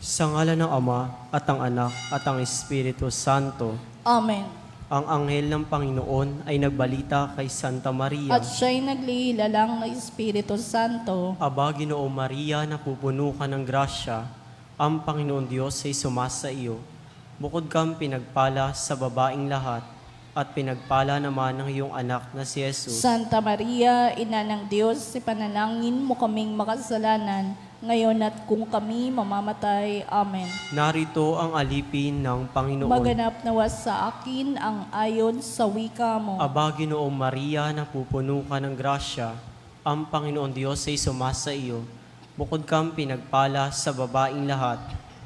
Sa ngalan ng Ama, at ang Anak, at ang Espiritu Santo. Amen. Ang anghel ng Panginoon ay nagbalita kay Santa Maria. At siya'y naglihilalang ng Espiritu Santo. Aba, Ginoong Maria, napupuno ka ng grasya, ang Panginoon Diyos ay sumasa iyo. Bukod kang pinagpala sa babaing lahat, at pinagpala naman ng iyong anak na si Jesus. Santa Maria, Ina ng Diyos, ipanalangin mo kaming makasalanan, ngayon at kung kami mamamatay. Amen. Narito ang alipin ng Panginoon. Maganap nawa sa akin ang ayon sa wika mo. Aba, Ginoong Maria, napupuno ka ng grasya, ang Panginoon Diyos ay sumasa iyo. Bukod kang pinagpala sa babaing lahat,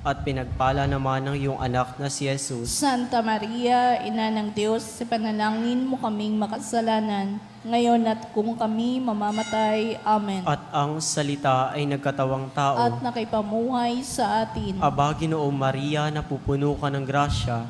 at pinagpala naman ng iyong anak na si Jesus. Santa Maria, Ina ng Diyos, ipanalangin mo kaming makasalanan, ngayon at kung kami mamamatay. Amen. At ang salita ay nagkatawang tao. At nakipamuhay sa atin. Aba, Ginoong Maria, napupuno ka ng grasya,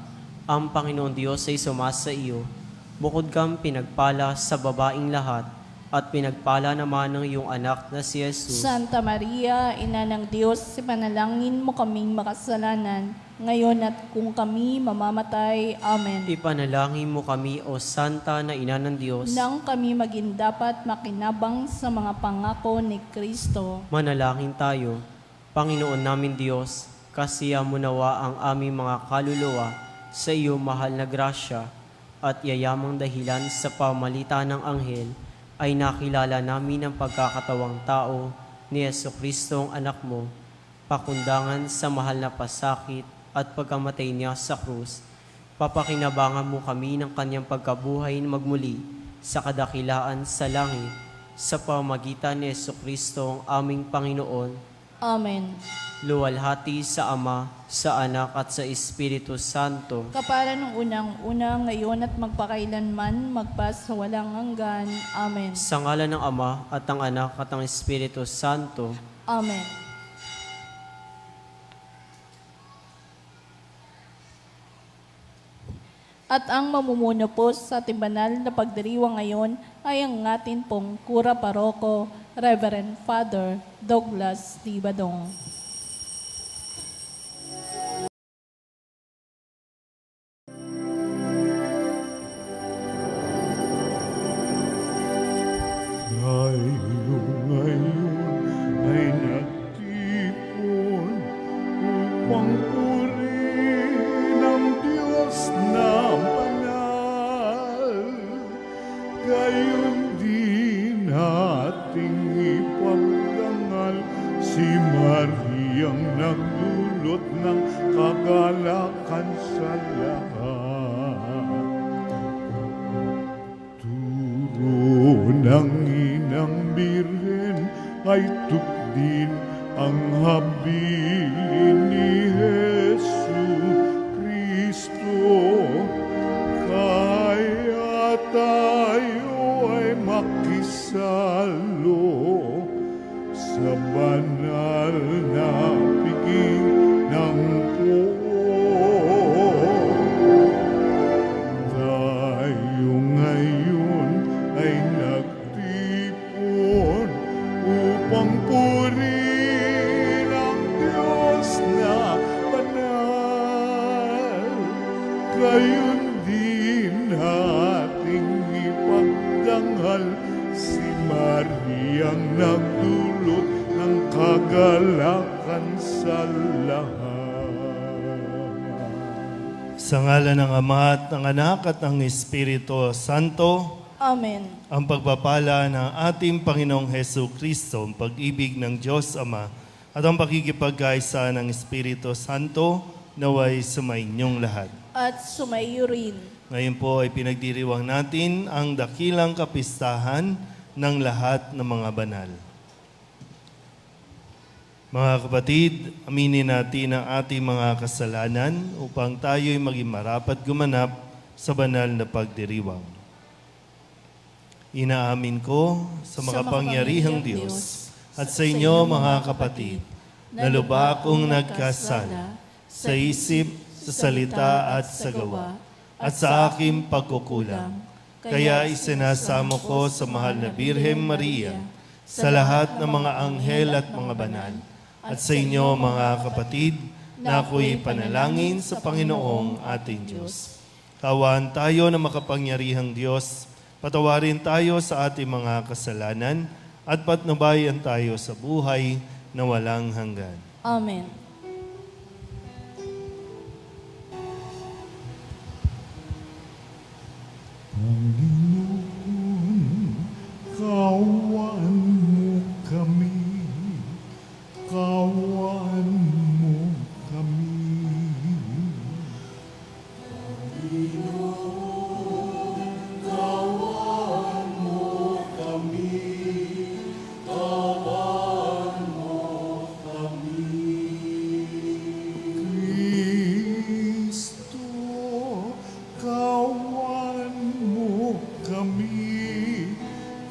ang Panginoon Diyos ay sumasa iyo. Bukod kang pinagpala sa babaing lahat, at pinagpala naman ng iyong anak na si Jesus. Santa Maria, Ina ng Diyos, ipanalangin mo kaming makasalanan, ngayon at kung kami mamamatay. Amen. Ipanalangin mo kami, O Santa na Ina ng Diyos. Nang kami maging dapat makinabang sa mga pangako ni Kristo. Manalangin tayo. Panginoon namin Diyos, kasiya mo nawa ang aming mga kaluluwa sa iyo mahal na grasya, at yayamang dahilan sa pamalitan ng anghel, ay nakilala namin ang pagkakatawang tao ni Jesucristo ang anak mo, pakundangan sa mahal na pasakit at pagkamatay niya sa krus. Papakinabangan mo kami ng kanyang pagkabuhay na magmuli sa kadakilaan sa langit, sa pamamagitan ni Jesucristo ang aming Panginoon. Amen. Luwalhati sa Ama, sa Anak at sa Espiritu Santo. Kapara nung unang-una, ngayon at magpakailanman, magpas sa walang hanggan. Amen. Sa ngalan ng Ama at ng Anak at ng Espiritu Santo. Amen. At ang mamumuno po sa ating banal na pagdiriwang ngayon ay ang atin pong Kura Paroko, Reverend Father Douglas D. Badong. Tayo ngayon ay nagtipon upang purihin ang Diyos na banal. Gayon din ating ipagdangal si Mariang nagdulot ng kagalakan sa lahat. Turo ng inang birhen ay tukdin ang habilin ni Jesu Kristo. Kaya tayo ay makisalo sa banal na piging ng tayo ngayon ay nagtipon upang purihin ang Diyos na banal. Gayon din ating ipagdangal si Mariang nagdulot ng kagalakan sa lahat. Sa ngalan ng Ama at ng Anak at ng Espiritu Santo, Amen. ang pagpapala ng ating Panginoong Hesu Kristo, ang pag-ibig ng Diyos Ama, at ang pakikipagkaisa ng Espiritu Santo, naway sumainyong lahat. At sumayo rin. Ngayon po ay pinagdiriwang natin ang dakilang kapistahan ng lahat ng mga banal. Mga kapatid, aminin natin ang ating mga kasalanan upang tayo'y maging marapat gumanap sa banal na pagdiriwang. Inaamin ko sa makapangyarihang Diyos at sa inyo mga kapatid, na lubha akong nagkasala sa isip, sa salita at sa gawa, at sa aking pagkukulang. Kaya isinasamo ko sa mahal na Birhen Maria, sa lahat ng mga anghel at mga banal, at sa inyo mga kapatid, na ako'y panalangin sa Panginoong ating Diyos. Kawan tayo na makapangyarihang Diyos, patawarin tayo sa ating mga kasalanan at patnubayan tayo sa buhay na walang hanggan. Amen. Panginoon, kawan mo kami, kawan mo kami. Kristo, kawan mo kami, kawan mo kami. Kristo, kawan mo kami,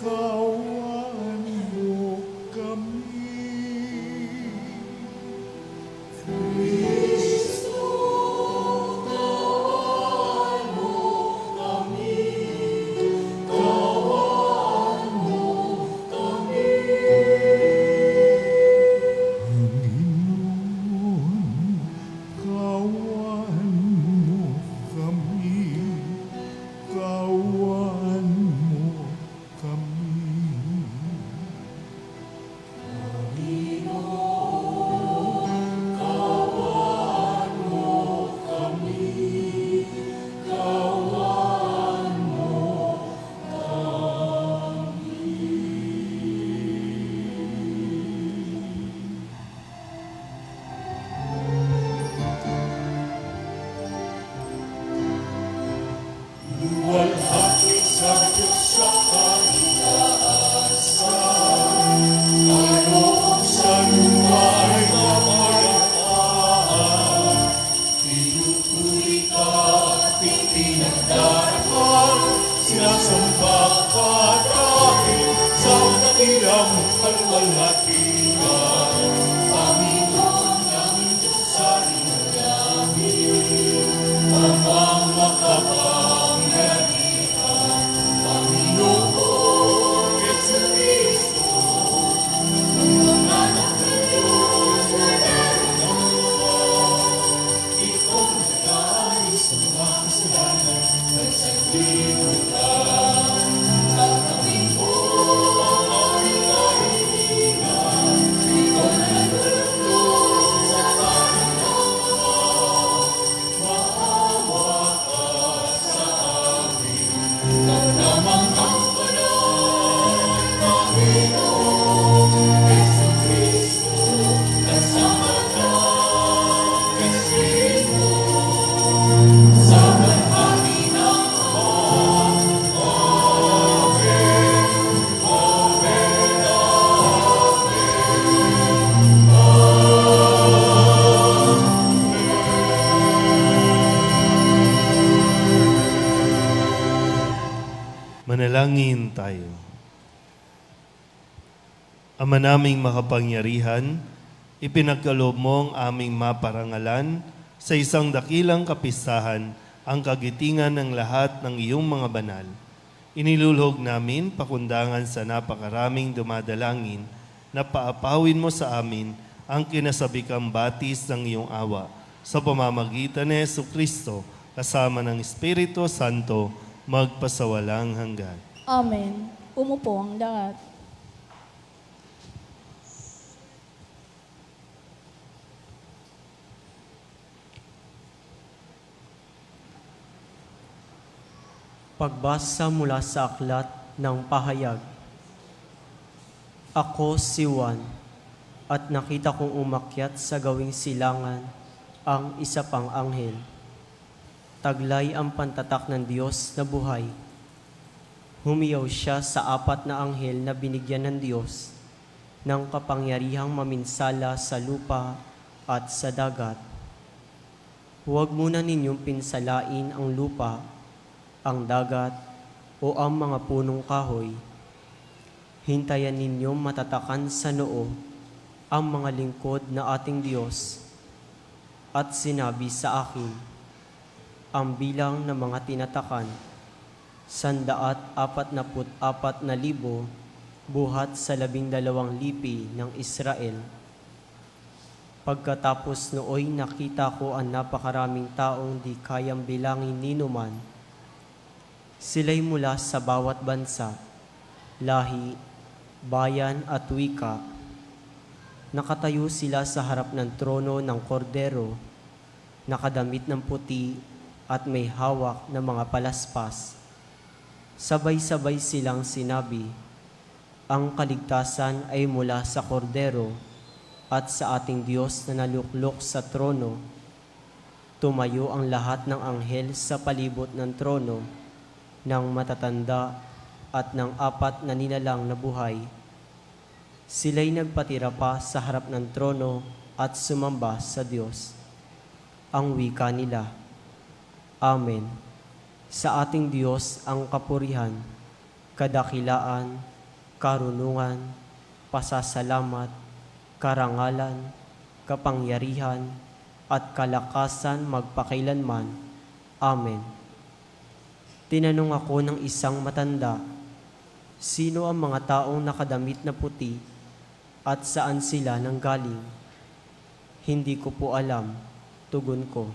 kawan mo kami. Panginoon, kawan mo kami, kawan mo kami. Sinasamba ka dahil sa dakilang kalwalhatian. Panginoon ng Diyos sa ilalim, ang mga kapangyarihan. Panginoon Jesucristo, ang anak ng Diyos na naroon. Ikaw nagayos ng mga kasalanan, nagsaglit ka. Manalangin tayo. Ama naming makapangyarihan, ipinagkaloob mo ang aming maparangalan sa isang dakilang kapistahan ang kagitingan ng lahat ng iyong mga banal. Inilulhog namin pakundangan sa napakaraming dumadalangin na paapawin mo sa amin ang kinasabikang batis ng iyong awa sa pamamagitan ni Jesucristo kasama ng Espiritu Santo magpasawalang hanggan. Amen. Umupo ang lahat. Pagbasa mula sa aklat ng pahayag. Ako si Juan, at nakita kong umakyat sa gawing silangan ang isa pang anghel. Taglay ang pantatak ng Diyos na buhay. Humiyaw siya sa apat na anghel na binigyan ng Diyos ng kapangyarihang maminsala sa lupa at sa dagat. Huwag muna ninyong pinsalain ang lupa, ang dagat, o ang mga punong kahoy. Hintayan ninyong matatakan sa noo ang mga lingkod na ating Diyos. At sinabi sa akin, ang bilang ng mga tinatakan, 144,000 buhat sa 12 lipi ng Israel. Pagkatapos nooy nakita ko ang napakaraming taong di kayang bilangin ni numan. Sila'y mula sa bawat bansa, lahi, bayan at wika. Nakatayo sila sa harap ng trono ng kordero, nakadamit ng puti at may hawak na mga palaspas. Sabay-sabay silang sinabi, "Ang kaligtasan ay mula sa kordero at sa ating Diyos na naluklok sa trono." Tumayo ang lahat ng anghel sa palibot ng trono, ng matatanda at ng apat na nilalang na buhay. Sila'y nagpatira pa sa harap ng trono at sumamba sa Diyos. Ang wika nila, Amen. Sa ating Diyos ang kapurihan, kadakilaan, karunungan, pasasalamat, karangalan, kapangyarihan, at kalakasan magpakailanman. Amen. Tinanong ako ng isang matanda, "Sino ang mga taong nakadamit na puti at saan sila nanggaling?" "Hindi ko po alam," tugon ko.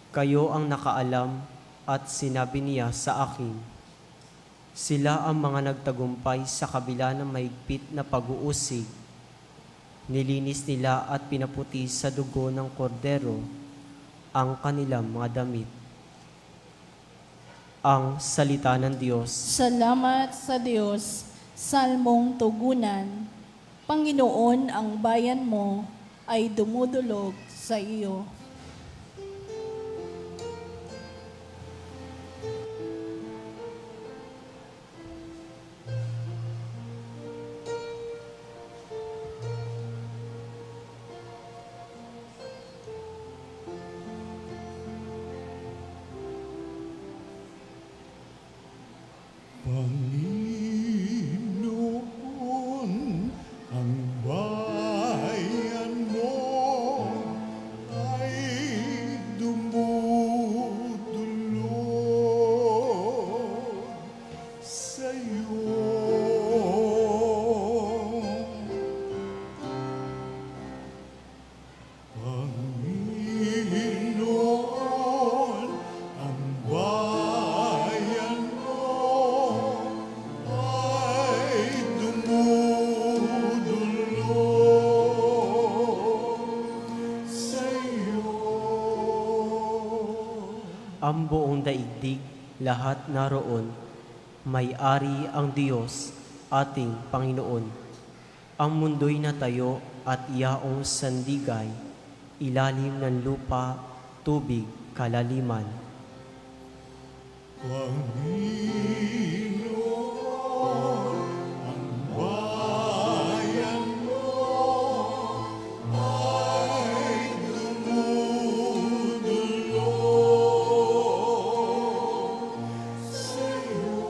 "Kayo ang nakaalam," at sinabi niya sa akin, "Sila ang mga nagtagumpay sa kabila ng mahigpit na pag-uusig. Nilinis nila at pinaputi sa dugo ng kordero ang kanilang mga damit." Ang salita ng Diyos. Salamat sa Diyos. Salmong tugunan. Panginoon, ang bayan mo ay dumudulog sa iyo. Panginoon, ang bayan mo ay dumudulog sa iyo. Panginoon, ang bayan mo ay dumudulog sa iyo. Ang buong daigdig, lahat naroon, may-ari ang Diyos, ating Panginoon. Ang mundo'y natayo at iyaong sandigay, ilalim ng lupa, tubig, kalaliman. Panginoon, ang bayan mo ay dumudulog sa iyo.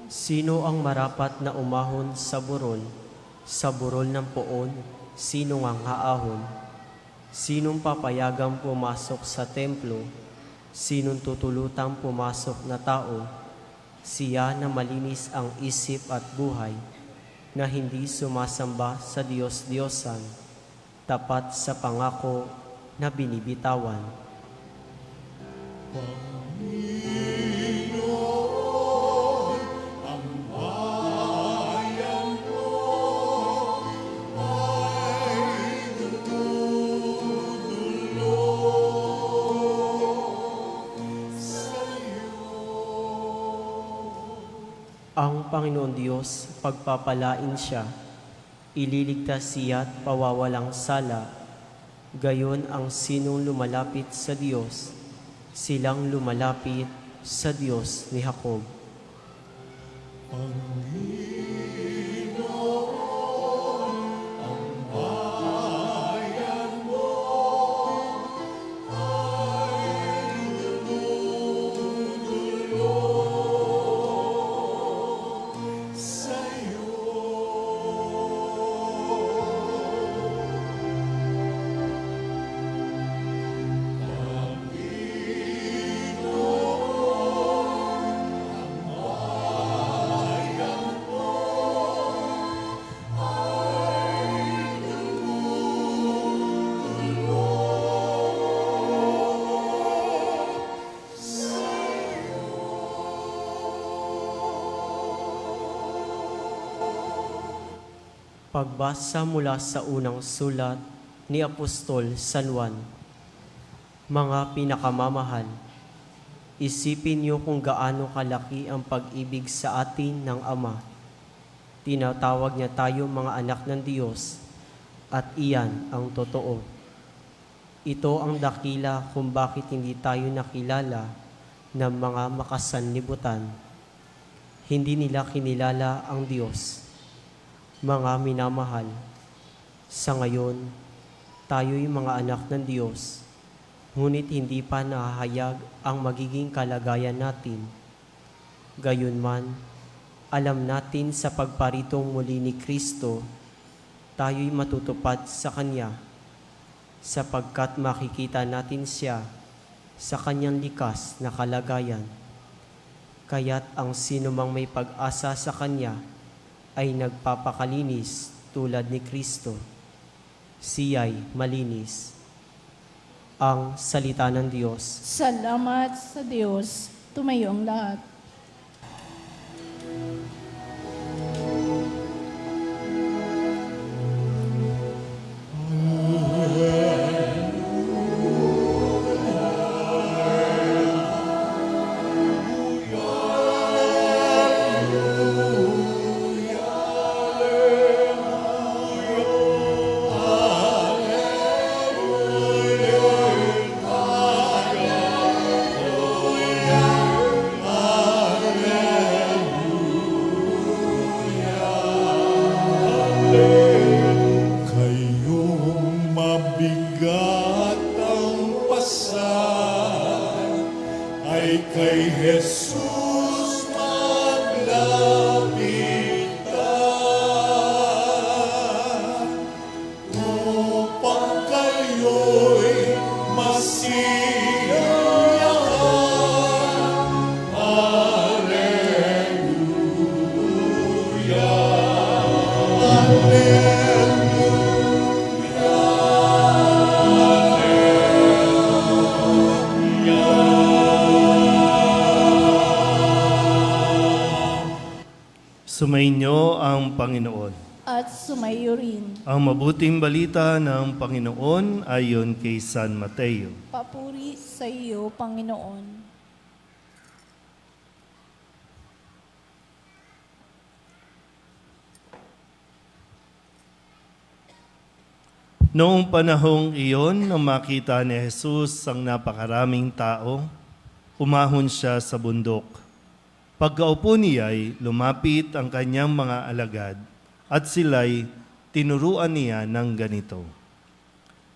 Sino ang marapat na umahon sa burol ng poon, sino ngang haahon? Sinong papayagang pumasok sa templo? Sinong tutulutang pumasok na tao? Siya na malinis ang isip at buhay, na hindi sumasamba sa Diyos-Diyosan, tapat sa pangako na binibitawan. Panginoon, ang bayan mo ay dumudulog sa iyo. Ang Panginoon Diyos, pagpapalain siya, ililigtas siya at pawawalang sala. Gayon ang sinong lumalapit sa Diyos, silang lumalapit sa Diyos ni Jacob. Panginoon, ang bayan mo ay dumudulog sa iyo. Panginoon, ang bayan mo ay Pagbasa mula sa unang sulat ni Apostol San Juan. Mga pinakamamahal, isipin niyo kung gaano kalaki ang pag-ibig sa atin ng Ama. Tinatawag niya tayo mga anak ng Diyos at iyan ang totoo. Ito ang dakila kung bakit hindi tayo nakilala ng mga makasanlibutan. Hindi nila kinilala ang Diyos. Mga minamahal, sa ngayon, tayo'y mga anak ng Diyos, ngunit hindi pa nahahayag ang magiging kalagayan natin. Gayunman, alam natin sa pagparitong muli ni Kristo, tayo'y matutupad sa Kanya, sapagkat makikita natin Siya sa Kanyang likas na kalagayan. Kaya't ang sinumang may pag-asa sa Kanya ay nagpapakalinis tulad ni Kristo. Siya'y malinis. Ang salita ng Diyos. Salamat sa Diyos. Tumayo ang lahat. Kayong mabigat ang pasan ay kay Jesus maglapitan upang kayo'y masiyahan. Alleluia, Sumainyo ang Panginoon. At sumayo rin. Ang mabuting balita ng Panginoon ayon kay San Mateo. Papuri sa iyo, Panginoon. Noong panahong iyon, nang makita ni Jesus ang napakaraming tao, umahon siya sa bundok. Pagkaupo niya'y lumapit ang kanyang mga alagad at sila'y tinuruan niya ng ganito.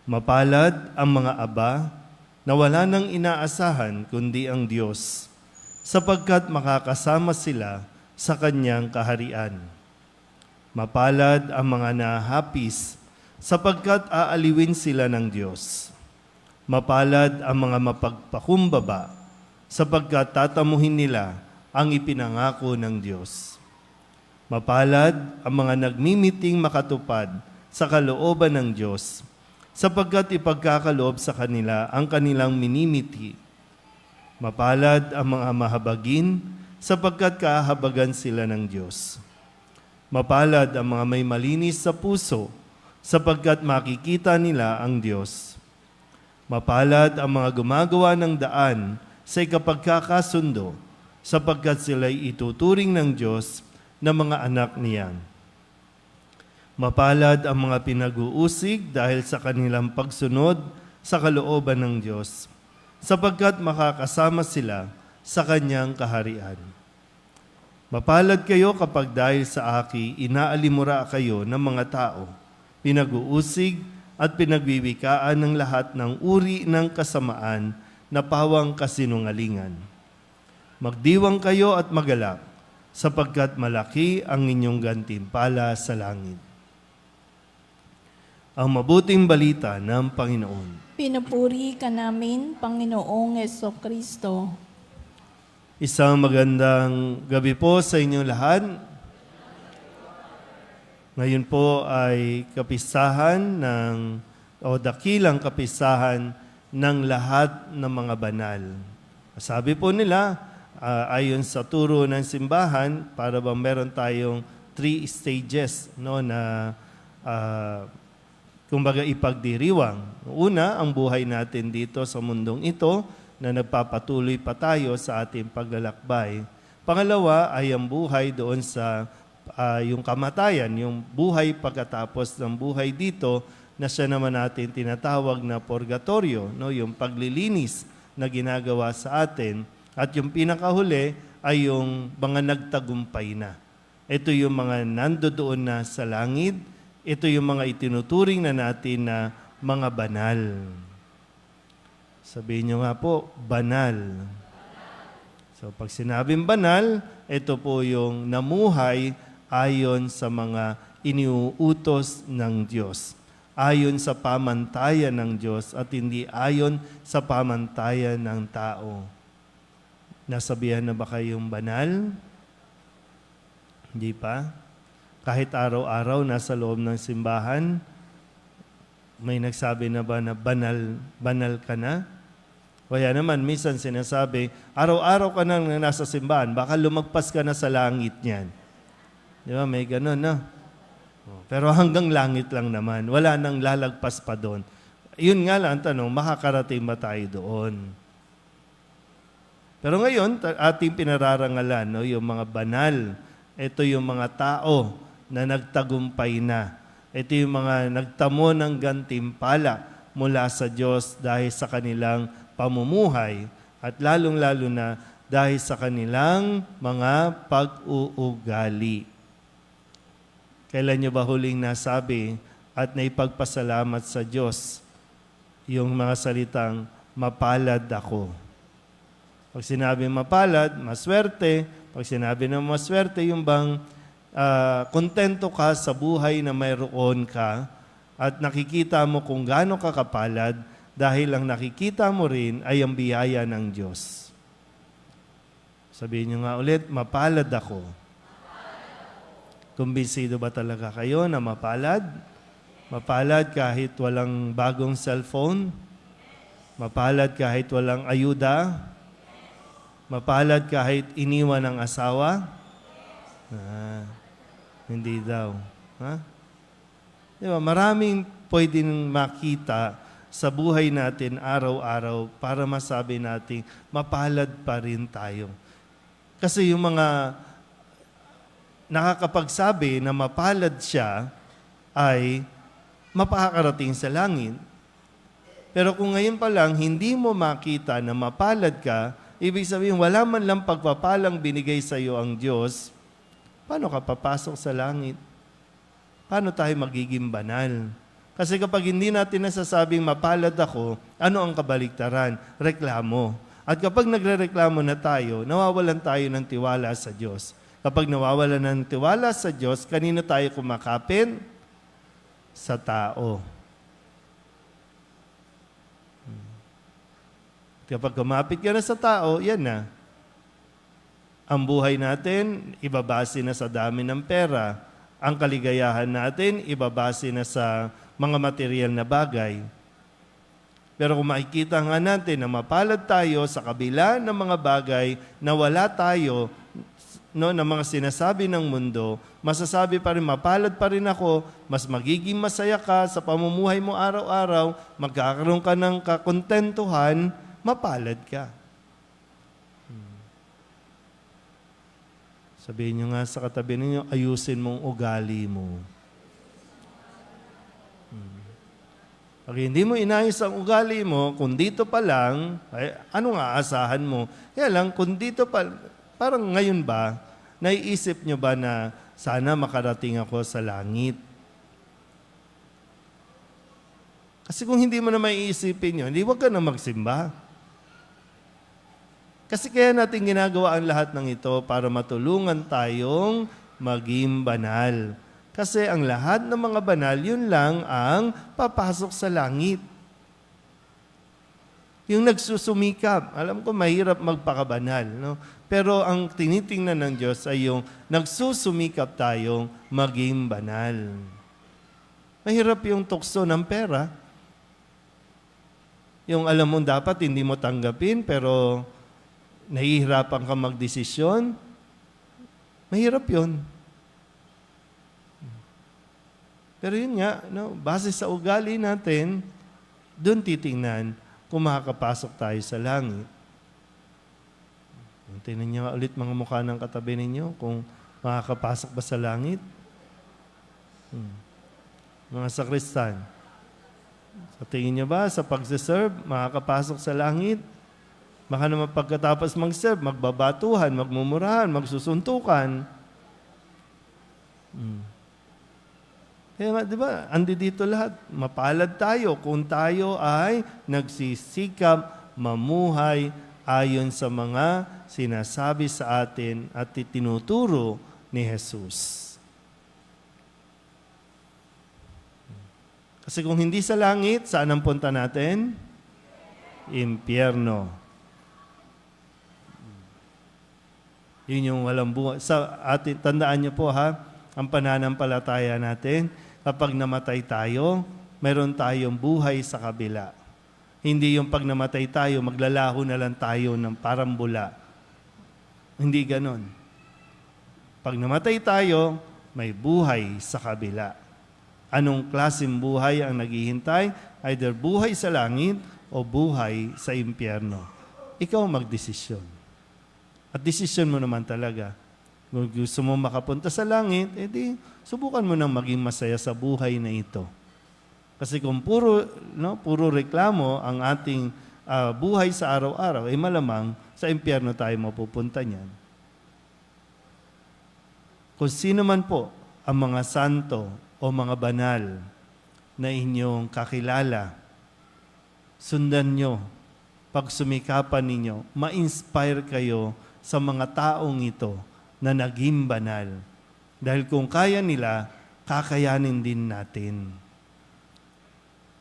Mapalad ang mga aba na wala nang inaasahan kundi ang Diyos, sapagkat makakasama sila sa kanyang kaharian. Mapalad ang mga nahapis, sapagkat aaliwin sila ng Diyos. Mapalad ang mga mapagpakumbaba, sapagkat tatamuhin nila ang ipinangako ng Diyos. Mapalad ang mga nagmimiting makatupad sa kalooban ng Diyos, sapagkat ipagkakaloob sa kanila ang kanilang minimiti. Mapalad ang mga mahabagin, sapagkat kahabagan sila ng Diyos. Mapalad ang mga may malinis sa puso, sapagkat makikita nila ang Diyos. Mapalad ang mga gumagawa ng daan sa ikapagkakasundo, sapagkat sila'y ituturing ng Diyos na mga anak niya. Mapalad ang mga pinag-uusig dahil sa kanilang pagsunod sa kalooban ng Diyos, sapagkat makakasama sila sa kanyang kaharian. Mapalad kayo kapag dahil sa aki inaalimura kayo ng mga tao, pinag-uusig at pinagbibikaan ng lahat ng uri ng kasamaan na pawang kasinungalingan. Magdiwang kayo at magalak, sapagkat malaki ang inyong gantimpala sa langit. Ang mabuting balita ng Panginoon. Pinupuri ka namin, Panginoong Jesucristo. Isang magandang gabi po sa inyong lahat. Ngayon po ay dakilang kapisahan ng lahat ng mga banal. Sabi po nila, ayon sa turo ng simbahan, para bang meron tayong 3 stages, no, na kumbaga ipagdiriwang. Una, ang buhay natin dito sa mundong ito na nagpapatuloy pa tayo sa ating paglalakbay. Pangalawa ay ang buhay doon sa yung kamatayan, yung buhay pagkatapos ng buhay dito na siya naman natin tinatawag na purgatorio, no? Yung paglilinis na ginagawa sa atin. At yung pinakahuli ay yung mga nagtagumpay na. Ito yung mga nandoon na sa langit. Ito yung mga itinuturing na natin na mga banal. Sabihin nyo nga po, banal. So pag sinabing banal, ito po yung namuhay ayon sa mga iniuutos ng Diyos. Ayon sa pamantayan ng Diyos at hindi ayon sa pamantayan ng tao. Nasabihan na ba kayong banal? Hindi pa? Kahit araw-araw nasa loob ng simbahan, may nagsabi na ba na banal ka na? Kaya naman, minsan sinasabi, araw-araw ka nang nasa simbahan, baka lumagpas ka na sa langit niyan. Di ba? May ganun, no? Pero hanggang langit lang naman. Wala nang lalagpas pa doon. Yun nga lang ang tanong, makakarating ba tayo doon? Pero ngayon, ating pinararangalan, no, yung mga banal. Ito yung mga tao na nagtagumpay na. Ito yung mga nagtamo ng gantimpala mula sa Diyos dahil sa kanilang pamumuhay at lalong-lalo na dahil sa kanilang mga pag-uugali. Kailan nyo ba huling nasabi at naipagpasalamat sa Diyos yung mga salitang, mapalad ako? Pag sinabi mapalad, maswerte. Pag sinabi ng maswerte, yung bang kontento ka sa buhay na mayroon ka at nakikita mo kung gaano ka kapalad dahil ang nakikita mo rin ay ang biyaya ng Diyos. Sabihin nyo nga ulit, mapalad ako. Kumbinsido ba talaga kayo na mapalad? Mapalad kahit walang bagong cellphone? Mapalad kahit walang ayuda? Mapalad kahit iniwan ng asawa? Hindi daw. Ha? Di ba? Maraming pwedeng makita sa buhay natin araw-araw para masabi natin, mapalad pa rin tayo. Kasi yung mga nakakapagsabi na mapalad siya ay mapakarating sa langit. Pero kung ngayon pa lang hindi mo makita na mapalad ka, ibig sabihin wala man lang pagpapalang binigay sa iyo ang Diyos, paano ka papasok sa langit? Paano tayo magiging banal? Kasi kapag hindi natin nasasabing mapalad ako, ano ang kabaliktaran? Reklamo. At kapag nagrereklamo na tayo, nawawalan tayo ng tiwala sa Diyos. Kapag nawawalan ng tiwala sa Diyos, kanino tayo kumakapit? Sa tao. Kapag kumapit ka na sa tao, yan na. Ang buhay natin, ibabase na sa dami ng pera. Ang kaligayahan natin, ibabase na sa mga material na bagay. Pero kung makikita nga natin na mapalad tayo sa kabila ng mga bagay na wala tayo, no, na mga sinasabi ng mundo, masasabi pa rin, mapalad pa rin ako, mas magiging masaya ka sa pamumuhay mo araw-araw, magkakaroon ka ng kakontentuhan, mapalad ka. Sabihin nyo nga sa katabi ninyo, ayusin mong ugali mo. Pag hindi mo inayos ang ugali mo, kung dito pa lang, ay, ano nga asahan mo? Kaya lang, kung dito pa, parang ngayon ba, naiisip nyo ba na sana makarating ako sa langit? Kasi kung hindi mo na maiisipin yun, hindi wag ka na magsimba. Kasi kaya natin ginagawa ang lahat ng ito para matulungan tayong maging banal. Kasi ang lahat ng mga banal, yun lang ang papasok sa langit. Yung nagsusumikap, alam ko mahirap magpakabanal, no? Pero ang tinitingnan ng Diyos ay yung nagsusumikap tayong maging banal. Mahirap yung tukso ng pera. Yung alam mo dapat hindi mo tanggapin, pero nahihirapan ka magdesisyon. Mahirap yun. Pero yun nga, no, base sa ugali natin, doon titingnan kung makakapasok tayo sa langit. Tingnan niyo ulit mga mukha ng katabi ninyo kung makakapasok ba sa langit. Mga sakristan, sa tingin niyo ba sa pagsiserve, makakapasok sa langit? Baka naman pagkatapos mag-serve, magbabatuhan, magmumurahan, magsusuntukan. Kaya di ba, andi dito lahat. Mapalad tayo kung tayo ay nagsisikap mamuhay ayon sa mga sinasabi sa atin at tinuturo ni Jesus. Kasi kung hindi sa langit, saan ang punta natin? Impyerno. Yun yung walang buhay. Sa atin, tandaan niyo po ha, ang pananampalataya natin, kapag namatay tayo, meron tayong buhay sa kabila. Hindi yung pag namatay tayo, maglalaho na lang tayo ng parang bula. Hindi ganon. Pag namatay tayo, may buhay sa kabila. Anong klaseng buhay ang naghihintay? Either buhay sa langit o buhay sa impyerno. Ikaw magdesisyon. At desisyon mo naman talaga. Kung gusto mo makapunta sa langit, edi subukan mo nang maging masaya sa buhay na ito. Kasi kung puro reklamo ang ating buhay sa araw-araw, ay malamang sa impyerno tayo mapupunta niyan. Kung sino man po ang mga santo o mga banal na inyong kakilala, sundan nyo, pagsumikapan ninyo, ma-inspire kayo sa mga taong ito na naging banal. Dahil kung kaya nila, kakayanin din natin.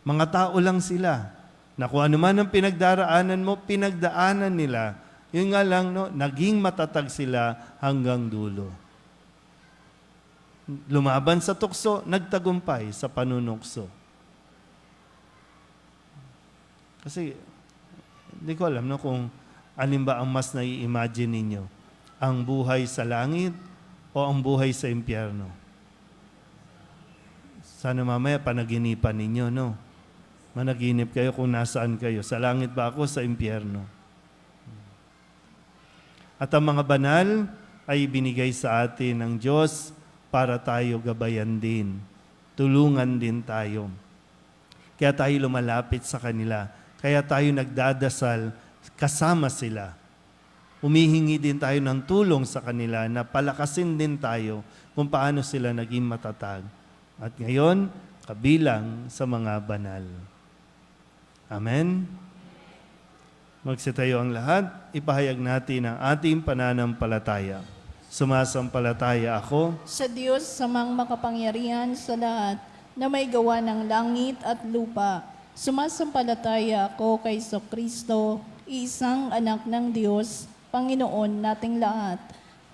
Mga tao lang sila, na kung ano man ang pinagdaraanan mo, pinagdaanan nila. Yun nga lang, no, naging matatag sila hanggang dulo. Lumaban sa tukso, nagtagumpay sa panunukso. Kasi, hindi ko alam no, kung alin ba ang mas nai-imagine ninyo. Ang buhay sa langit o ang buhay sa impyerno. Sana mamaya panaginipan ninyo, no? Managinip kayo kung nasaan kayo. Sa langit ba ako, sa impyerno? At ang mga banal ay binigay sa atin ng Diyos para tayo gabayan din. Tulungan din tayo. Kaya tayo lumalapit sa kanila. Kaya tayo nagdadasal kasama sila. Humihingi din tayo ng tulong sa kanila na palakasin din tayo kung paano sila naging matatag. At ngayon, kabilang sa mga banal. Amen? Magsitayo ang lahat, ipahayag natin ang ating pananampalataya. Sumasampalataya ako Sa Diyos samang makapangyarihan sa lahat na may gawa ng langit at lupa. Sumasampalataya ako kay Kristo, isang anak ng Diyos, Panginoon nating lahat.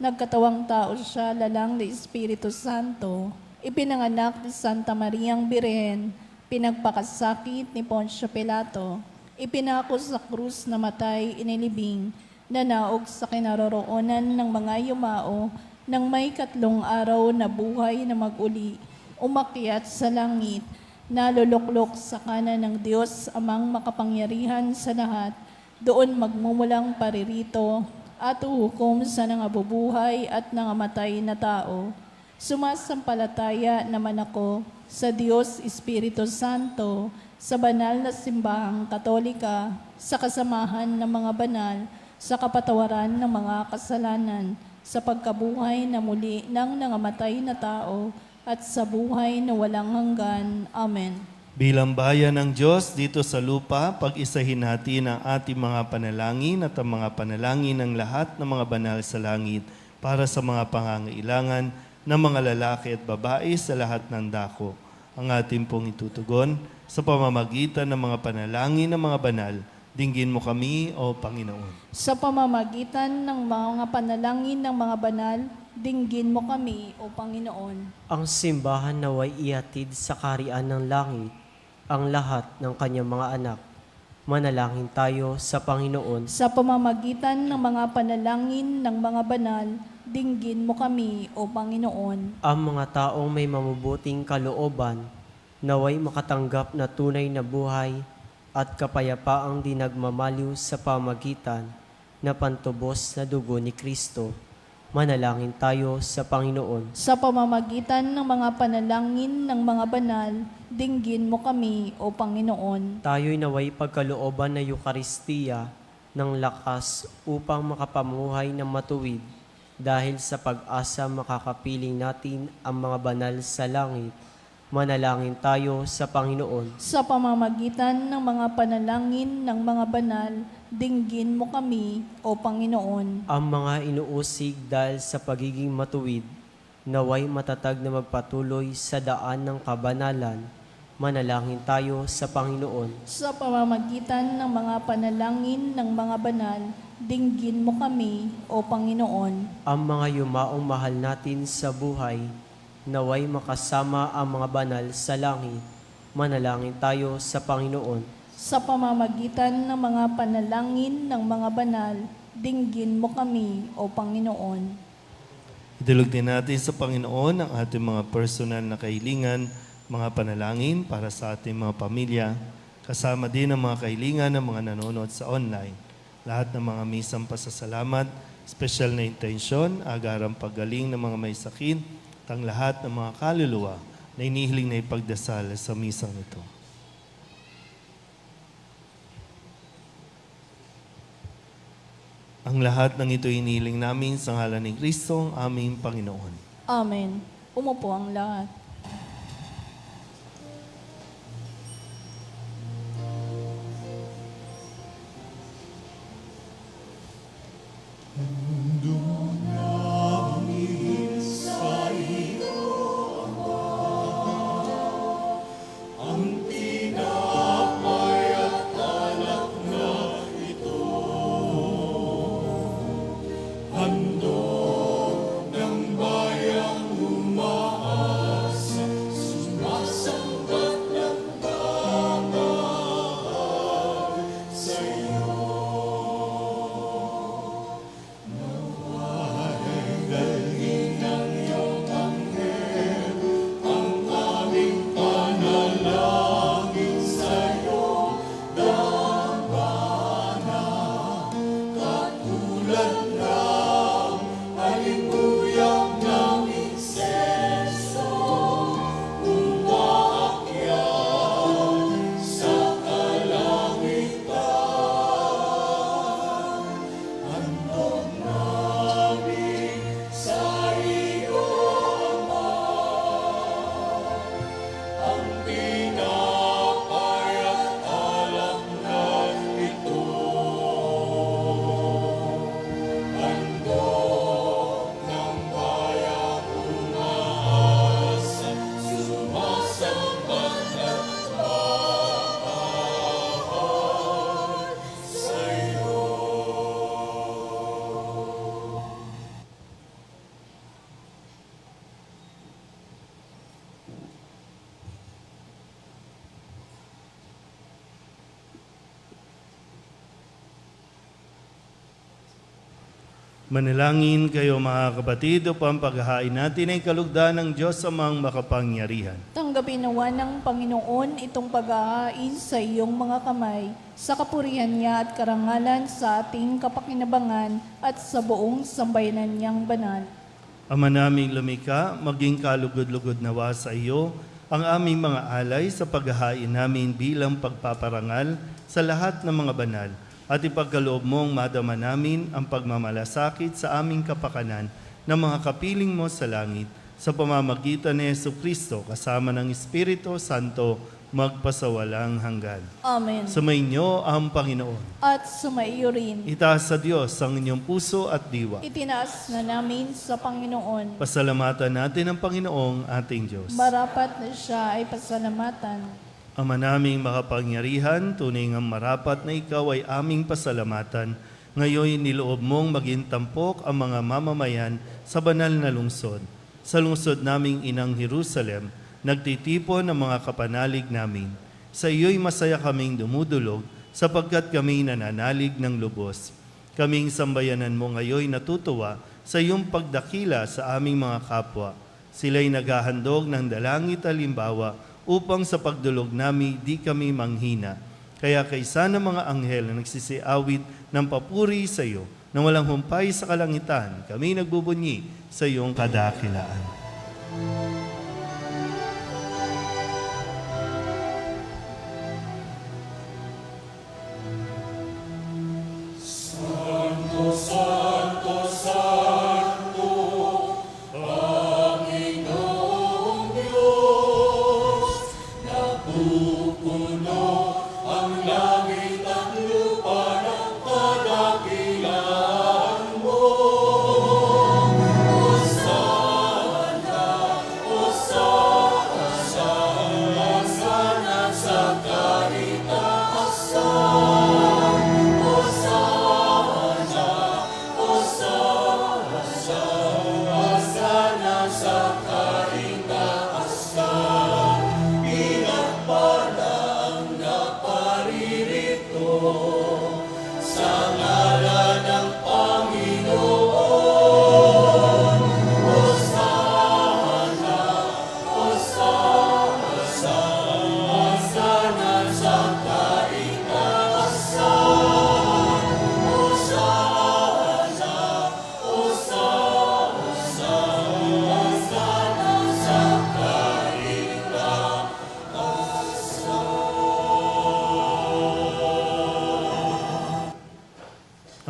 Nagkatawang tao siya, lalang ni Espiritu Santo. Ipinanganak ni Santa Mariang Birhen, pinagpakasakit ni Poncio Pilato, ipinako sa krus na matay, inilibing, nanaog sa kinaroroonan ng mga yumao, nang may 3 araw na buhay na mag-uli, umakyat sa langit, naluluklok sa kanan ng Diyos amang makapangyarihan sa lahat, doon magmumulang paririto, at uhukom sa nangabubuhay at nangamatay na tao. Sumasampalataya naman ako sa Diyos Espiritu Santo, sa banal na simbahang Katolika, sa kasamahan ng mga banal, sa kapatawaran ng mga kasalanan, sa pagkabuhay na muli ng nangamatay na tao, at sa buhay na walang hanggan. Amen. bilang bayan ng Diyos dito sa lupa, pag-isahin natin ang ating mga panalangin at ang mga panalangin ng lahat ng mga banal sa langit para sa mga pangangailangan ng mga lalaki at babae sa lahat ng dako. Ang ating pong itutugon sa pamamagitan ng mga panalangin ng mga banal. Dinggin mo kami, O Panginoon. Sa pamamagitan ng mga panalangin ng mga banal, dinggin mo kami, O Panginoon. Ang simbahan naway ihatid sa kaharian ng langit ang lahat ng kanyang mga anak. Manalangin tayo sa Panginoon. Sa pamamagitan ng mga panalangin ng mga banal, dinggin mo kami, O Panginoon. Ang mga taong may mabubuting kalooban, naway makatanggap na tunay na buhay at kapayapaang di nagmamaliw sa pamagitan na pantubos na dugo ni Kristo. Manalangin tayo sa Panginoon. Sa pamamagitan ng mga panalangin ng mga banal, dinggin mo kami, O Panginoon. Tayo'y naway pagkalooban na Eukaristiya ng lakas upang makapamuhay ng matuwid dahil sa pag-asa makakapiling natin ang mga banal sa langit. Manalangin tayo sa Panginoon. Sa pamamagitan ng mga panalangin ng mga banal, dinggin mo kami, O Panginoon. Ang mga inuusig dahil sa pagiging matuwid, naway matatag na magpatuloy sa daan ng kabanalan. Manalangin tayo sa Panginoon. Sa pamamagitan ng mga panalangin ng mga banal, dinggin mo kami, O Panginoon. Ang mga yumaong mahal natin sa buhay, naway makasama ang mga banal sa langit. Manalangin tayo sa Panginoon. Sa pamamagitan ng mga panalangin ng mga banal, dinggin mo kami, O Panginoon. Idulog din natin sa Panginoon ang ating mga personal na kahilingan, mga panalangin para sa ating mga pamilya, kasama din ang mga kahilingan ng mga nanonood sa online. Lahat ng mga misang pasasalamat, special na intensyon, agarang paggaling ng mga may sakit, at ang lahat ng mga kaluluwa na inihiling na ipagdasal sa misang ito. Ang lahat ng ito inihiling namin sa ngalan ni Kristo, ang aming Panginoon. Amen. Umupo ang lahat. Manalangin kayo mga kapatid upang paghahain natin ay kalugdan ng Diyos amang makapangyarihan. Tanggapin nawa ng Panginoon itong paghahain sa iyong mga kamay, sa kapurihan niya at karangalan sa ating kapakinabangan at sa buong sambayanan niyang banal. Ama naming lumikha, maging kalugod-lugod nawa sa iyo ang aming mga alay sa paghahain namin bilang pagpaparangal sa lahat ng mga banal at ipagkaloob mong madama namin ang pagmamalasakit sa aming kapakanan ng mga kapiling mo sa langit sa pamamagitan ni Jesucristo kasama ng Espiritu Santo magpasawalang hanggan. Amen. Sumainyo ang Panginoon. At sumaiyo rin. Itaas sa Diyos ang inyong puso at diwa. Itinaas na namin sa Panginoon. Pasalamatan natin ang Panginoong ating Diyos. Marapat na siya ay pasalamatan. Ama naming makapangyarihan, tunay ngang marapat na ikaw ay aming pasalamatan. Ngayon niloob mong maging tampok ang mga mamamayan sa banal na lungsod. Sa lungsod naming inang Jerusalem, nagtitipon ang mga kapanalig namin. Sa iyo'y masaya kaming dumudulog sapagkat kami nananalig ng lubos. Kaming sambayanan mo ngayon natutuwa sa iyong pagdakila sa aming mga kapwa. Sila'y naghahandog ng dalangit halimbawa upang sa pagdulog namin di kami manghina. Kaya kaysa ng mga anghel na nagsisiawit ng papuri sa iyo, na walang humpay sa kalangitan, kami nagbubunyi sa iyong kadakilaan.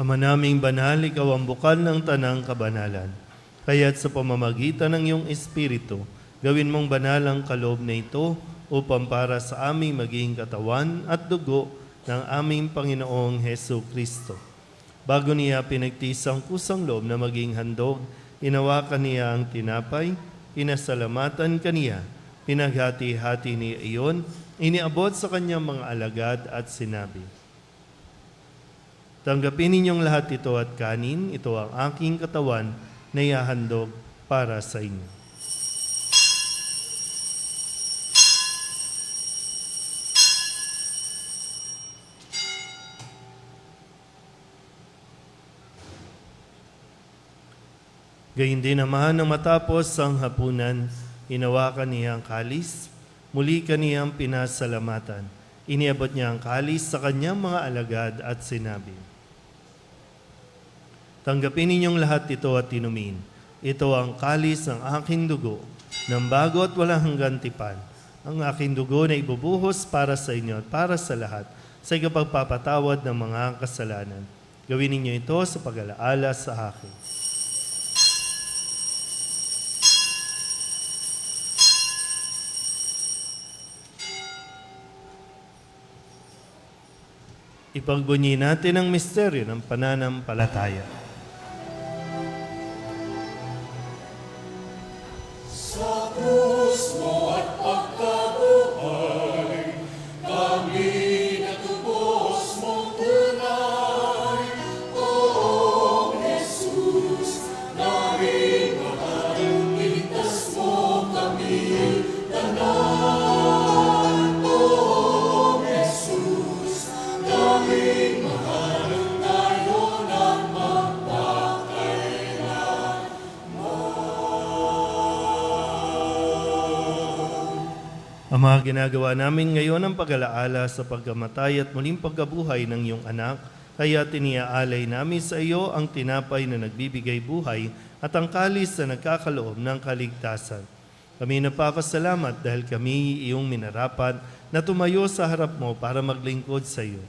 Ama naming banal, ikaw ang bukal ng tanang kabanalan. Kaya't sa pamamagitan ng iyong Espiritu, gawin mong banal ang kaloob na ito upang para sa aming maging katawan at dugo ng aming Panginoong Hesu Kristo. Bago niya pinagtiis ang kusang loob na maging handog, inawakan niya ang tinapay, pinasalamatan kaniya, pinaghati-hati niya iyon, iniabot sa kanyang mga alagad at sinabi, "Tanggapin ninyong lahat ito at kanin, ito ang aking katawan na ihahandog para sa inyo." Gayun din naman nang matapos ang hapunan, hinawakan niya ang kalis, muli kaniyang pinasalamatan. Iniabot niya ang kalis sa kanyang mga alagad at sinabi, "Tanggapin ninyong lahat ito at inumin. Ito ang kalis ng aking dugo, ng bago at walang hanggang tipan. Ang aking dugo na ibubuhos para sa inyo at para sa lahat sa ikapagpapatawad ng mga kasalanan. Gawin ninyo ito sa pag-alaala sa akin." Ipagbunyi natin ang misteryo ng pananampalataya. Sa krus mo at pagkabuhay, kami natubos mong tunay. O Jesus, namin mahal, iligtas mo kami tanan. O Jesus, namin mahal, ngayon at Ang mga ginagawa namin ngayon ang pag-alaala sa pagkamatay at muling pagkabuhay ng iyong anak, kaya tiniaalay namin sa iyo ang tinapay na nagbibigay buhay at ang kalis na nagkakaloob ng kaligtasan. Kami napapasalamat dahil kami iyong minarapat na tumayo sa harap mo para maglingkod sa iyo.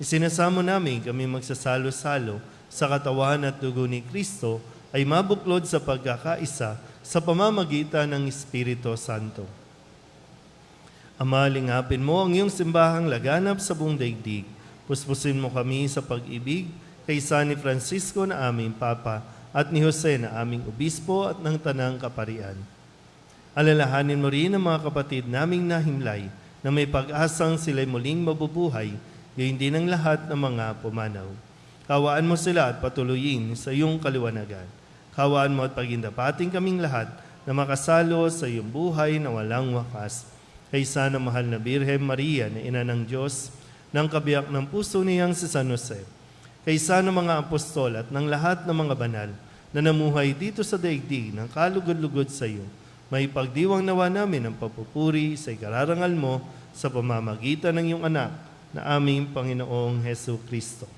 Isinasamo namin kami magsasalo-salo sa katawan at dugo ni Kristo ay mabuklod sa pagkakaisa sa pamamagitan ng Espiritu Santo. Ama, lingapin mo ang iyong simbahang laganap sa buong daigdig. Puspusin mo kami sa pag-ibig kay San ni Francisco na aming Papa at ni Jose na aming Obispo at ng Tanang Kaparian. Alalahanin mo rin ang mga kapatid naming nahimlay na may pag-asang sila'y muling mabubuhay, gayon din ang lahat ng mga pumanaw. Kawaan mo sila at patuloyin sa iyong kaliwanagan. Kawaan mo at pagindapating kaming lahat na makasalo sa iyong buhay na walang wakas. Kaysa ng mahal na Birhen Maria na ina ng Diyos, ng kabiyak ng puso niyang si San Jose, kaysa ng mga apostol at ng lahat ng mga banal, na namuhay dito sa daigdig ng kalugod-lugod sa iyo. May pagdiwang nawa namin ang papupuri sa ikararangal mo sa pamamagitan ng iyong anak na aming Panginoong Hesu Kristo.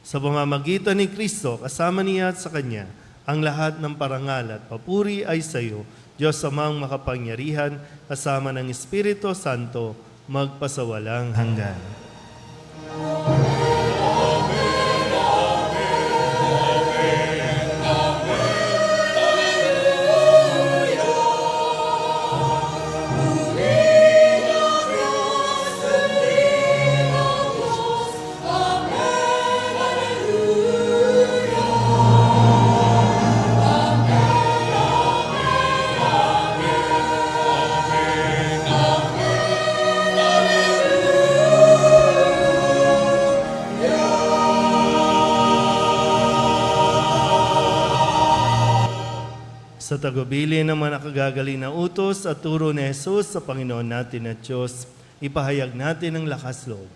Sa pamamagitan ni Kristo, kasama niya at sa Kanya, ang lahat ng parangal at papuri ay sa iyo, Diyos amang makapangyarihan, kasama ng Espiritu Santo, magpasawalang hanggan. Sa tagubili ng mga nakagagaling na utos at turo ni Jesus sa Panginoon natin at Diyos, ipahayag natin ang lakas loob.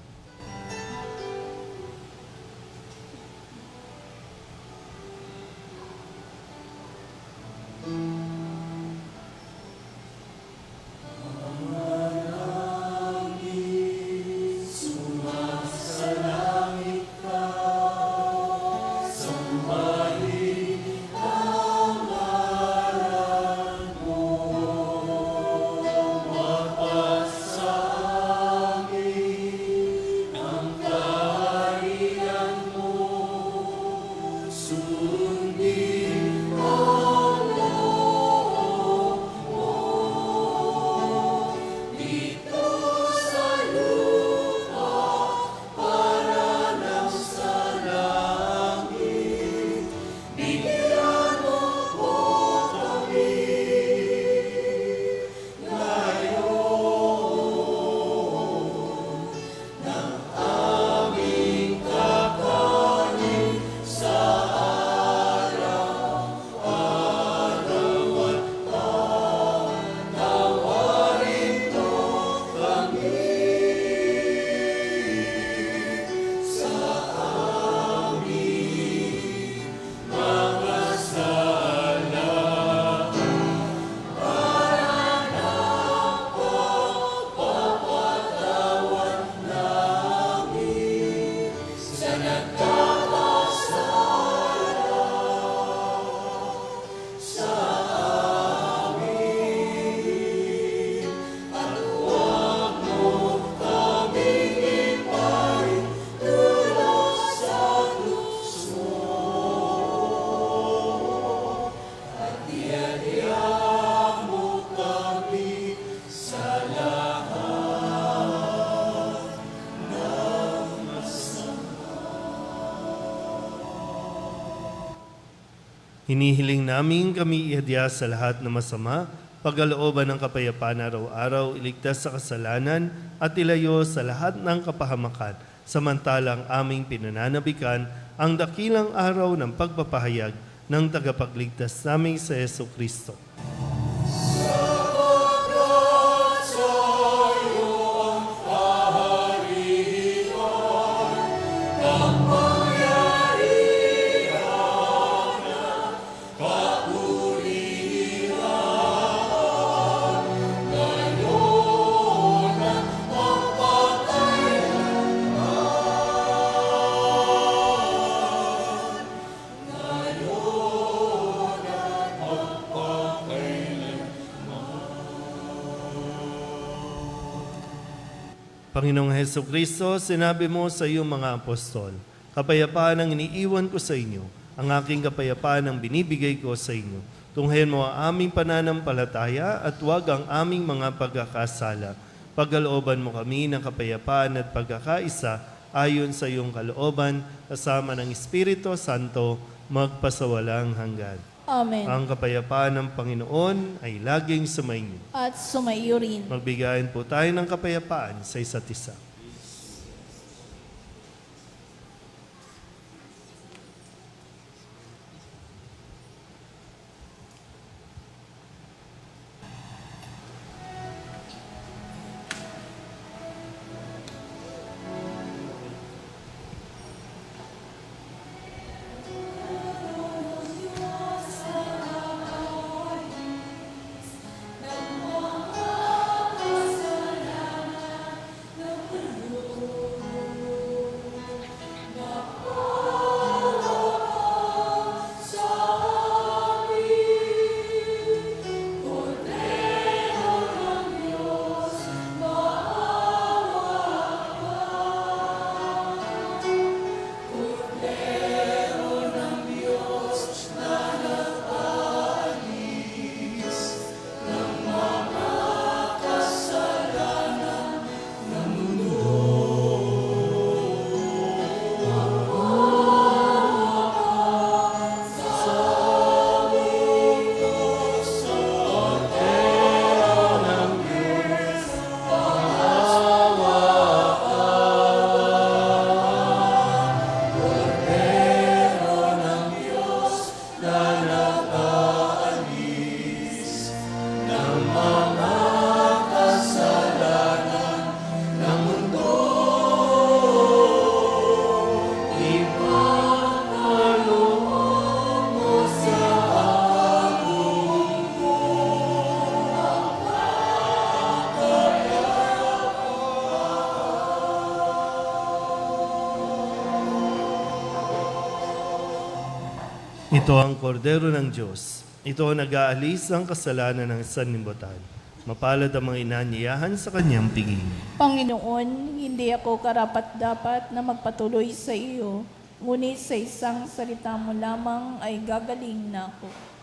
Hinihiling namin kami ihadya sa lahat ng masama, pagkalooban ng kapayapaan araw-araw, iligtas sa kasalanan at ilayo sa lahat ng kapahamakan, samantalang aming pinananabikan ang dakilang araw ng pagpapahayag ng tagapagligtas naming sa Yesu Kristo. Panginoong Heso Kristo, sinabi mo sa iyong mga apostol, kapayapaan ang iniiwan ko sa inyo, ang aking kapayapaan ang binibigay ko sa inyo. Tunghayan mo ang aming pananampalataya at huwag ang aming mga pagkakasala. Pagkalooban mo kami ng kapayapaan at pagkakaisa ayon sa iyong kalooban, kasama ng Espiritu Santo, magpasawalang hanggan. Amen. Ang kapayapaan ng Panginoon ay laging sumainyo. At sumaiyo rin. Magbigayin po tayo ng kapayapaan sa isa't isa. Ito ang kordero ng Diyos. Ito ang nag-aalis ng kasalanan ng sanlibutan. Mapalad ang mga inanyayahan sa kanyang piging. Panginoon, hindi ako karapat-dapat na magpatuloy sa iyo, ngunit sa isang salita mo lamang ay gagaling na ako.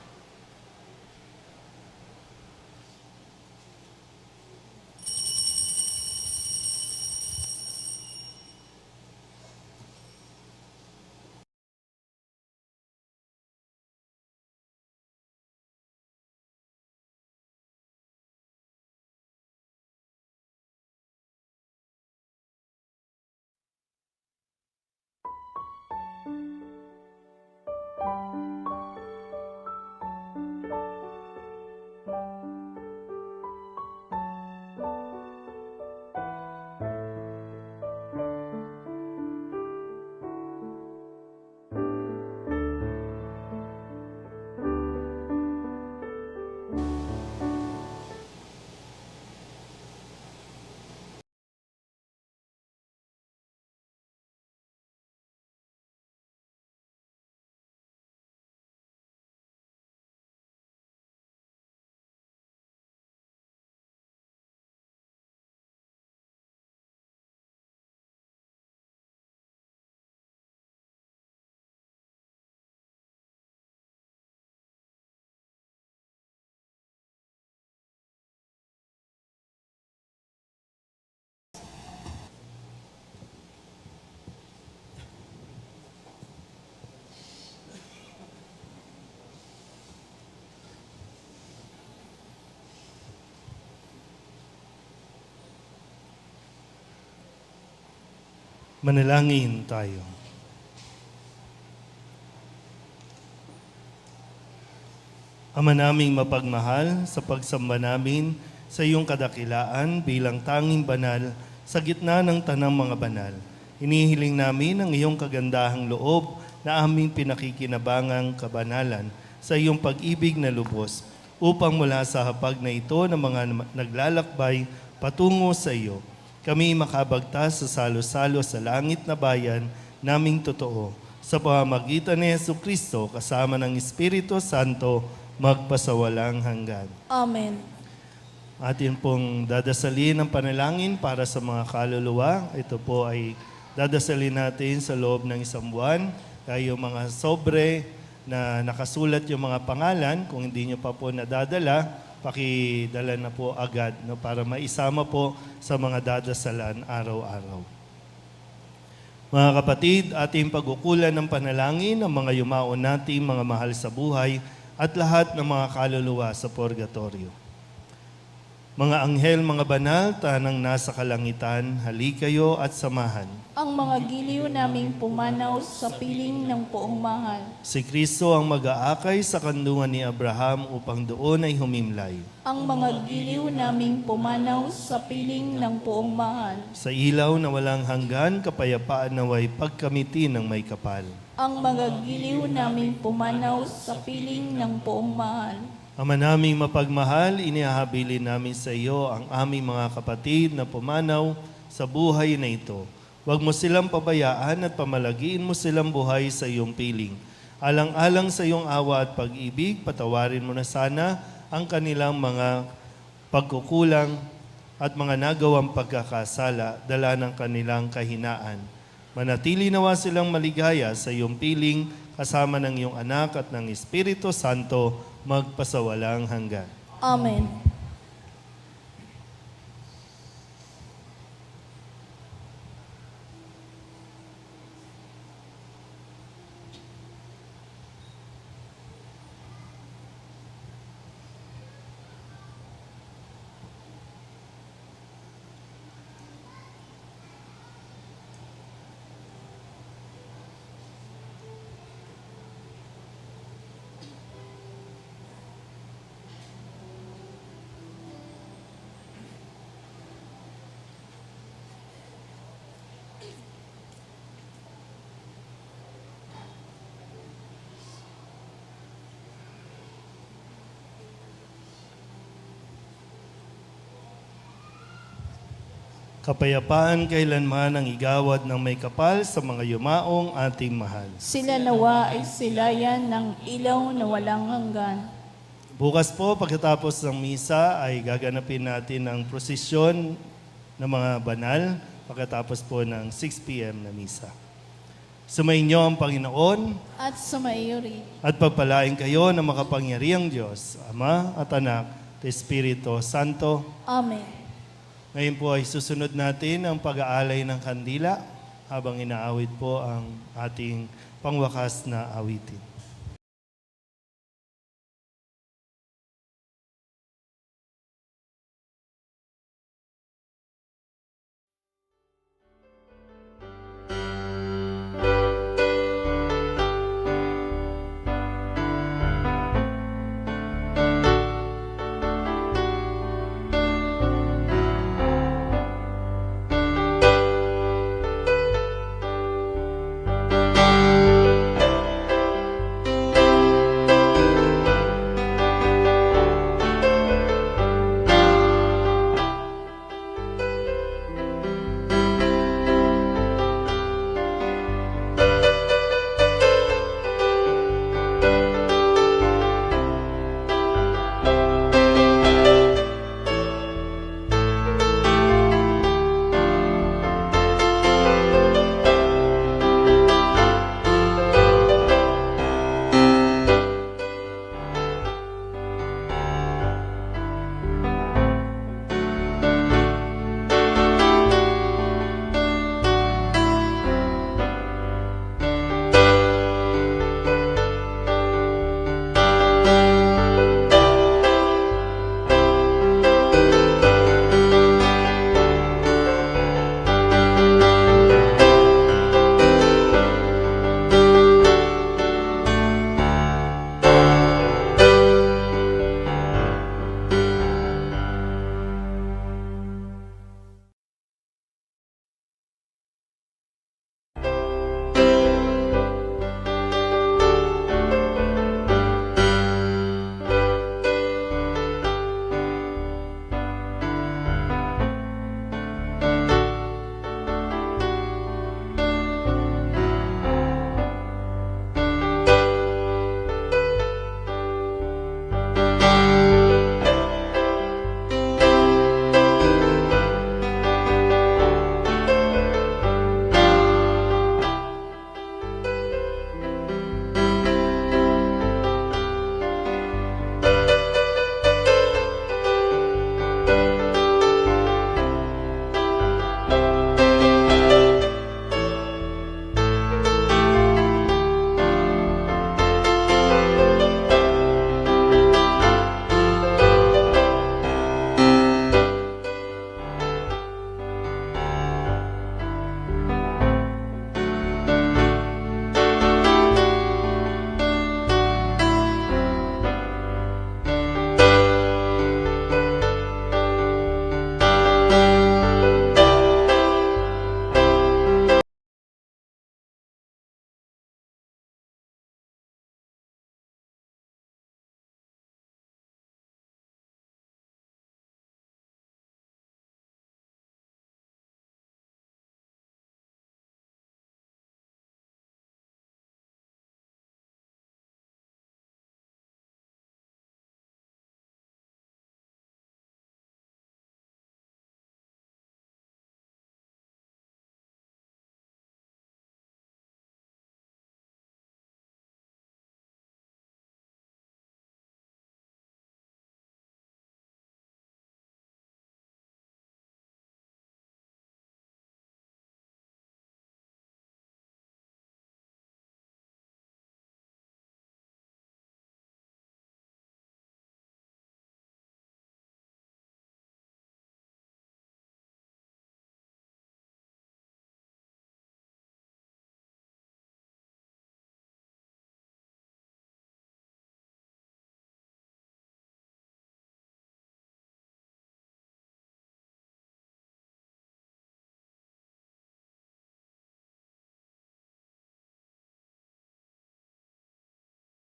Manalangin tayo. Ama naming mapagmahal, sa pagsamba namin sa iyong kadakilaan bilang tanging banal sa gitna ng tanang mga banal, inihiling namin ang iyong kagandahang loob na aming pinakikinabangang kabanalan sa iyong pag-ibig na lubos upang mula sa hapag na ito ng mga naglalakbay patungo sa iyo, kami makabagtas sa salo-salo sa langit na bayan naming totoo. Sa pamamagitan ni Jesucristo kasama ng Espiritu Santo, magpasawalang hanggan. Amen. Atin pong dadasalin ang panalangin para sa mga kaluluwa. Ito po ay dadasalin natin sa loob ng isang buwan. Kaya yung mga sobre na nakasulat yung mga pangalan, kung hindi nyo pa po nadadala, pakidala na po agad para maisama po sa mga dadasalan araw-araw. Mga kapatid, ating pagkukulan ng panalangin ng mga yumaon nating mga mahal sa buhay at lahat ng mga kaluluwa sa purgatorio. Mga anghel, mga banal, tanang nasa kalangitan, halikayo at samahan. Ang mga giliw naming pumanaw sa piling ng poong mahal. Si Kristo ang mag-aakay sa kandungan ni Abraham upang doon ay humimlay. Ang mga giliw naming pumanaw sa piling ng poong mahal. Sa ilaw na walang hanggan, kapayapaan naway pagkamiti ng may kapal. Ang mga giliw naming pumanaw sa piling ng poong mahal. Ama naming mapagmahal, inihahabilin namin sa iyo ang aming mga kapatid na pumanaw sa buhay na ito. Huwag mo silang pabayaan at pamalagiin mo silang buhay sa iyong piling. Alang-alang sa iyong awa at pag-ibig, patawarin mo na sana ang kanilang mga pagkukulang at mga nagawang pagkakasala, dala ng kanilang kahinaan. Manatili nawa silang maligaya sa iyong piling kasama ng iyong anak at ng Espiritu Santo, magpasawalang hanggan. Amen. Kapayapaan kailanman ang igawad ng may kapal sa mga yumaong ating mahal. Sila nawa ay silayan ng ilaw na walang hanggan. Bukas po, pagkatapos ng misa, ay gaganapin natin ang prosesyon ng mga banal pagkatapos po ng 6 p.m. na misa. Sumainyo ang Panginoon At sumaiyo rin. at pagpalain kayo ng makapangyarihang Diyos, Ama at Anak at Espiritu Santo. Amen. Ngayon po ay susunod natin ang pag-aalay ng kandila habang inaawit po ang ating pangwakas na awitin.